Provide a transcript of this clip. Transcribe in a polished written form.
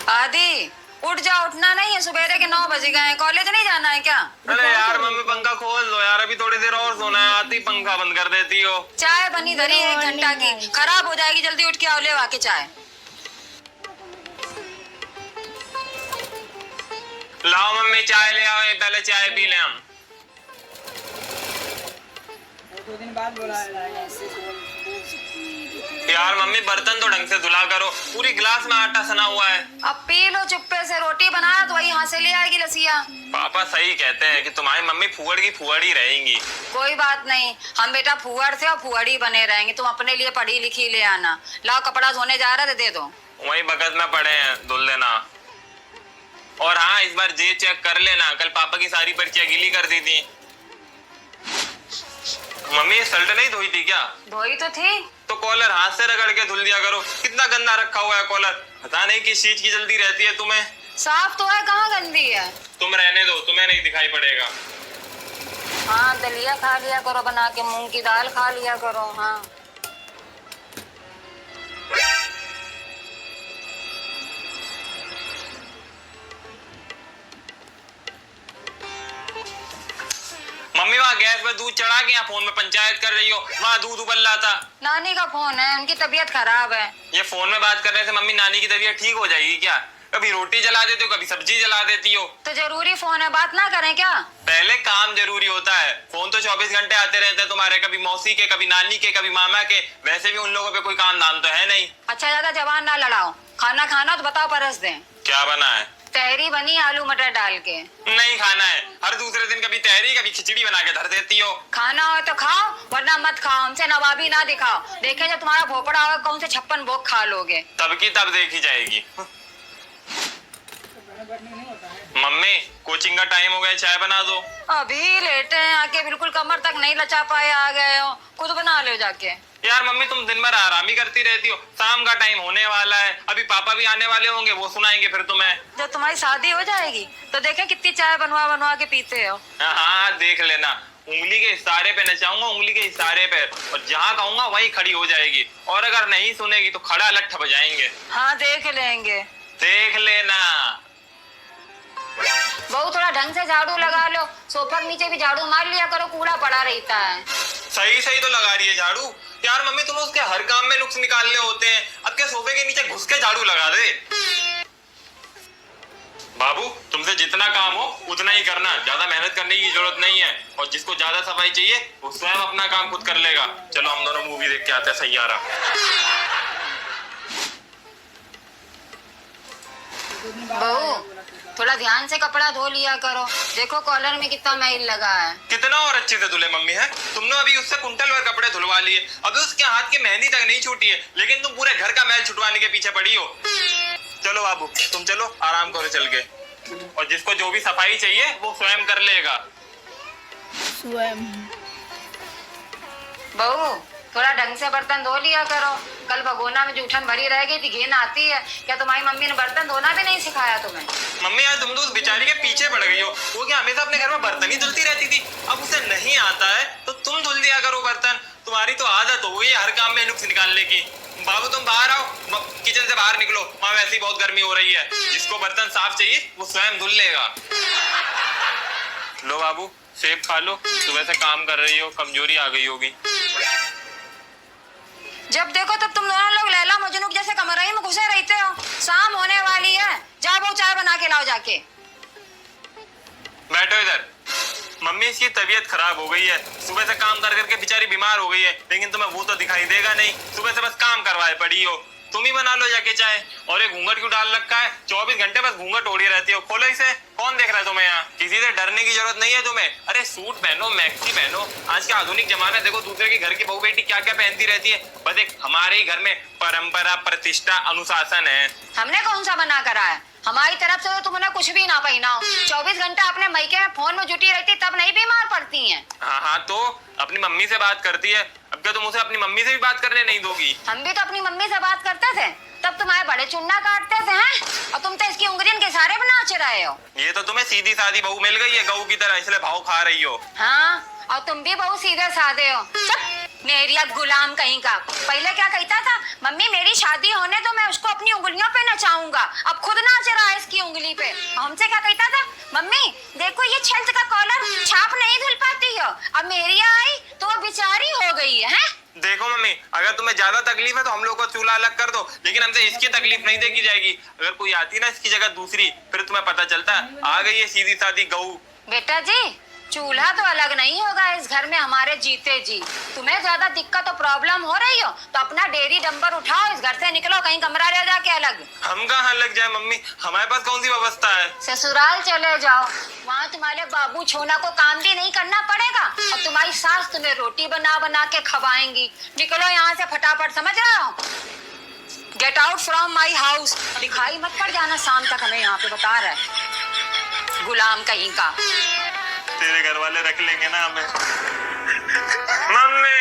आदि उठ जा, उठना नहीं है, सुबह के 9 बज गए हैं, कॉलेज नहीं जाना है क्या? अरे यार मम्मी पंखा खोल दो यार, अभी थोड़ी देर और सोना है, आती पंखा बंद कर देती हो। चाय बनी धरी 1 घंटा की, खराब हो जाएगी, जल्दी उठ के आओ, ले आके चाय। लाओ मम्मी चाय ले आओ, पहले चाय पी ले हम। 2 दिन बाद बुलाया यार मम्मी बर्तन तो ढंग से धुला करो, पूरी गिलास में आटा सना हुआ है। अब पी लो चुप्पे से, रोटी बनाया तो वही हाथ से ले आएगी लसिया। पापा सही कहते हैं कि तुम्हारी मम्मी फुहड़ की फुहड़ ही रहेंगी। कोई बात नहीं, हम बेटा फुहड़ से और फुहड़ ही बने रहेंगे। तुम अपने लिए पढ़ी लिखी ले आना। लाओ कपड़ा धोने जा रहा है, दे दो। वही बगत में पड़े हैं, धुल देना। और हाँ, इस बार जे चेक कर लेना, कल पापा की सारी पर्चियां गीली कर दी थी। मम्मी ये शर्ट नहीं धोई थी क्या? धोई तो थी। तो कॉलर हाथ से रगड़ के धुल दिया करो, कितना गंदा रखा हुआ है कॉलर। पता नहीं किस चीज की जल्दी रहती है तुम्हें। साफ तो है, कहाँ गंदी है। तुम रहने दो, तुम्हें नहीं दिखाई पड़ेगा। हाँ, दलिया खा लिया करो बना के, मूंग की दाल खा लिया करो। हाँ मम्मी वहाँ गैस पे दूध चढ़ा के यहाँ फोन में पंचायत कर रही हो, वहाँ दूध उबल रहा था। नानी का फोन है, उनकी तबीयत खराब है। ये फोन में बात करने से मम्मी नानी की तबीयत ठीक हो जाएगी क्या? कभी रोटी जला देती हो, कभी सब्जी जला देती हो। तो जरूरी फोन है, बात ना करें क्या? पहले काम जरूरी होता है, फोन तो 24 घंटे आते रहते हैं तुम्हारे, कभी मौसी के, कभी नानी के, कभी मामा के। वैसे भी उन लोगों पे कोई काम धाम तो है नहीं। अच्छा ज्यादा जवान ना लड़ाओ, खाना खाना तो बताओ, परस दें। क्या बना है? तहरी बनी आलू मटर डाल के। नहीं खाना है, हर दूसरे दिन कभी तहरी कभी खिचड़ी बना के धर देती हो। खाना हो तो खाओ, वरना मत खाओ। हमसे नवाबी ना दिखाओ, देखे जब तुम्हारा भोपड़ा होगा कौन से 56 भोग खा लोगे। तब की तब देखी जाएगी। मम्मी कोचिंग का टाइम हो गया, चाय बना दो। अभी लेटे हैं आके, बिल्कुल कमर तक नहीं लचा पाए, आ गए हो, खुद बना लो जाके। यार मम्मी तुम दिन भर आराम ही करती रहती हो, शाम का टाइम होने वाला है, अभी पापा भी आने वाले होंगे, वो सुनाएंगे फिर तुम्हें। जब तुम्हारी शादी हो जाएगी तो देखे कितनी चाय बनवा बनवा के पीते हो। हाँ देख लेना, उंगली के इशारे पे नचाऊंगा, उंगली के इशारे पे, और जहाँ कहूंगा वही खड़ी हो जाएगी। और अगर नहीं सुनेगी तो खड़ा लट्ठ बजाएंगे। हाँ देख लेंगे। देख लेना। बहू थोड़ा ढंग से झाड़ू लगा लो, सोफा के नीचे भी झाड़ू मार लिया करो, कूड़ा पड़ा रहता है। सही सही तो लगा रही है झाड़ू। यार मम्मी तुम उसके हर काम में नुक्स निकालने होते हैं, अब क्या सोफे के नीचे घुस के झाड़ू लगा दे। बाबू तुमसे जितना काम हो उतना ही करना, ज्यादा मेहनत करने की जरूरत नहीं है। और जिसको ज्यादा सफाई चाहिए वो स्वयं अपना काम खुद कर लेगा। चलो हम दोनों मूवी देख के आते हैं, सैयारा। बहू थोड़ा ध्यान से कपड़ा धो लिया करो, देखो कॉलर में कितना मैल लगा है। कितना और अच्छे से धुले मम्मी है, तुमने अभी उससे कुंटल भर कपड़े धुलवा लिए, अभी उसके हाथ की मेहंदी तक नहीं छूटी है, लेकिन तुम पूरे घर का मैल छुटवाने के पीछे पड़ी हो। चलो बाबू तुम चलो, आराम करो चल के, और जिसको जो भी सफाई चाहिए वो स्वयं कर लेगा। स्वयं। बहू थोड़ा ढंग से बर्तन धो लिया करो, कल भगोना में जूठन भरी रह गई थी, घिन आती है। क्या तुम्हारी मम्मी ने बर्तन धोना भी नहीं सिखाया तुम्हें? मम्मी यार तुम तो उस बेचारी के पीछे पड़ गई हो, वो क्या हमेशा अपने घर में बर्तन ही धुलती रहती थी, अब उसे नहीं आता है तो तुम धुल दिया करो बर्तन। तुम्हारी तो आदत हो गई हर काम में नुक्स निकालने की। बाबू तुम बाहर आओ, किचन से बाहर निकलो, वहाँ वैसे ही बहुत गर्मी हो रही है। जिसको बर्तन साफ चाहिए वो स्वयं धुल लेगा। लो बाबू सेब खा लो, सुबह से काम कर रही हो, कमजोरी आ गई होगी। जब देखो तब तुम दोनों लोग लैला मजनू जैसे कमरे में घुसे रहते हो। शाम होने वाली है, जाओ वो चाय बना के लाओ जाके। बैठो इधर। मम्मी इसकी तबीयत खराब हो गई है, सुबह से काम कर करके बेचारी बीमार हो गई है, लेकिन तुम्हें वो तो दिखाई देगा नहीं, सुबह से बस काम करवाए पड़ी हो। तुम ही बना लो जाके चाय। और एक घूंघट क्यों डाल रखा है, 24 घंटे बस घूंघट ओढ़ी रहती हो, खोलो इसे। कौन देख रहा है तुम्हें यहाँ? किसी से डरने की जरूरत नहीं है तुम्हें। अरे सूट पहनो, मैक्सी पहनो, आज का आधुनिक जमाना देखो, दूसरे के घर की बहू बेटी क्या क्या पहनती रहती है। बस एक हमारे ही घर में परंपरा, प्रतिष्ठा, अनुशासन है। हमने कौन सा मना करा है? हमारी तरफ से तो तुमने कुछ भी ना पहनाओ, 24 घंटा अपने मायके में फोन में जुटी रहती, तब नहीं बीमार पड़ती हैं। हाँ हाँ तो अपनी मम्मी से बात करती है, अब क्या तुम उसे अपनी मम्मी से भी बात करने नहीं दोगी? हम भी तो अपनी मम्मी से बात करते थे, तब तुम्हारे बड़े चुन्ना काटते थे हैं? और तुम तो इसकी उंगलियों के सारे बना रहे हो। ये तो तुम्हें सीधी सादी बहू मिल गई है गऊ की तरह, इसलिए भाव खा रही हो। हाँ और तुम भी बहुत सीधे साधे हो। चुप, मेरी अब गुलाम कहीं का। पहले क्या कहता था, मम्मी मेरी शादी होने तो मैं उसको अपनी उंगलियों पे नचाऊंगा, अब खुद नाच रहा है इसकी उंगली पे। हमसे क्या कहता था, मम्मी देखो ये छल्त का कॉलर छाप नहीं धुल पाती है, अब मेरी आई तो वो बेचारी हो गई है। देखो मम्मी, अगर तुम्हें ज्यादा तकलीफ है तो हम लोग को चूल्हा अलग कर दो, लेकिन हमसे इसकी तकलीफ नहीं देखी जाएगी। अगर कोई आती ना इसकी जगह दूसरी, फिर तुम्हें पता चलता आ गई है सीधी सादी गऊ। बेटा जी चूल्हा तो अलग नहीं होगा इस घर में हमारे जीते जी। तुम्हें ज्यादा दिक्कत और प्रॉब्लम हो रही हो तो अपना डेयरी डंबर उठाओ, इस घर से निकलो, कहीं कमरा ले जाके अलग। हम कहाँ लग जाए मम्मी, हमारे पास कौन सी व्यवस्था है। ससुराल चले जाओ, वहाँ तुम्हारे बाबू छोना को काम भी नहीं करना पड़ेगा और तुम्हारी सास तुम्हें रोटी बना बना के खवाएंगी। निकलो यहाँ से फटाफट, समझ रहे हो? Get out from my house. दिखाई मत पड़ जाना शाम तक हमें, यहाँ पे बता रहा है गुलाम कहीं का। तेरे घर वाले रख लेंगे ना हमें। मम्मी